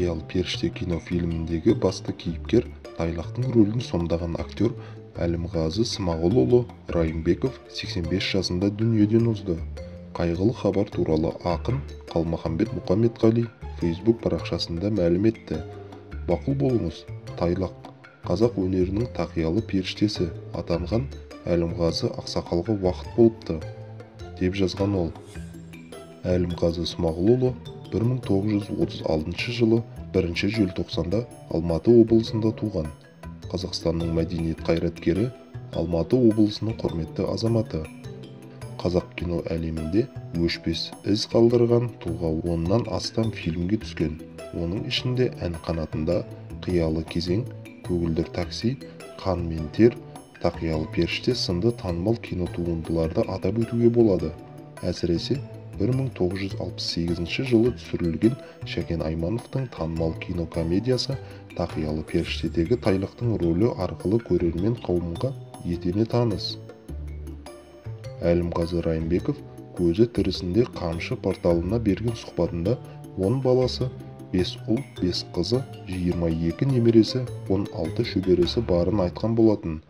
Тақиялы періште кинофильміндегі басты кейіпкер Тайлақтың рөлін сомдаған актер Әлімғазы Смағұлұлы Райымбеков 85 жасында дүниеден озды. Қайғылы хабар туралы ақын Қалмаханбет Мұқаметқали Facebook парақшасында мәлім етті. Бақыл болыңыз, Тайлақ қазақ өнерінің тақиялы періштесі атанған Әлімғазы ақсақалға уақыт болыпты, деп жазған ол. Әлімғазы Смағұлұлы 1936 жылы 1 желтоқсанда Алматы облысында туған. Қазақстанның мәдениет қайраткері, Алматы облысының құрметті азаматы. Қазақ кино әлемінде өшпес із қалдырған тұлға, оннан астам фильмге түскен. Оның ішінде Ән қанатында, Қиялы кезең, Көгілдір такси, Қан мен тер, Тақиялы періште сынды танымал кинотуындыларды атап өтуге болады. Әсіресе 1968 жылы түсірілген Шәкен Аймановтың танымал кинокомедиясы Тақиялы періштедегі Тайлақтың рөлі арқылы көрермен қауымға етене таныс. Әлімғазы Райымбеков көзі тірісінде Қамшы порталына берген сұхбатында 10 баласы, 5 ұл, 5 қызы, 22 немересі, 16 шөбересі барын айтқан болатын.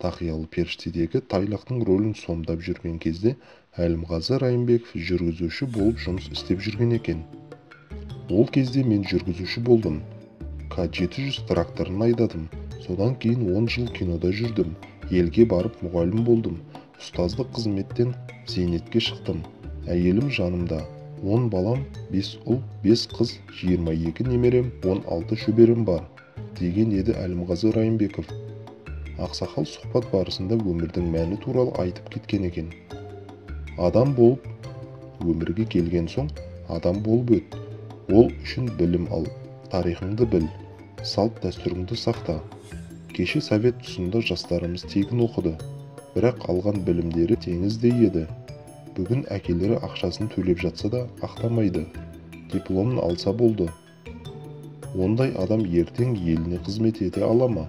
Тақиялы періштедегі Тайлақтың рөлін сомдап жүрген кезде Әлімғазы Райымбеков жүргізуші болып жұмыс істеп жүрген екен. Ол кезде мен жүргізуші болдым. К700 тракторын айдадым. Содан кейін 10 жыл кинода жүрдім. Елге барып мұғалім болдым. Ұстаздық қызметтен зейнетке шықтым. Әйелім жанымда. 10 балам, 5 ұл, 5 қыз, 22 немерем, 16 шөберем бар, деген еді Әлімғазы Райымбеков. Ақсақал сұхбат барысында өмірдің мәні туралы айтып кеткен екен. Адам болып өмірге келген соң, адам болып өт. Ол үшін білім ал, тарихыңды біл, салт дәстүріңді сақта. Кеше совет тұсында жастарымыз тегін оқыды, бірақ алған білімдері теңіздей еді. Бүгін әкелері ақшасын төлеп жатса да ақтамайды. Дипломын алса болды. Ондай адам ертең еліне қызмет ете ала ма?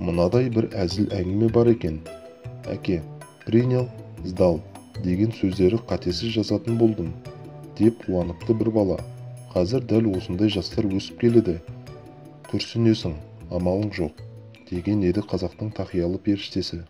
Мынадай бір әзіл әңгіме бар екен. Әке, принял, сдал деген сөздері қатесіз жазатын болдым, деп қуаныпты бір бала. Қазір дәл осындай жастар өсіп келеді. Күрсінесің, амалың жоқ, деген еді қазақтың тақиялы періштесі.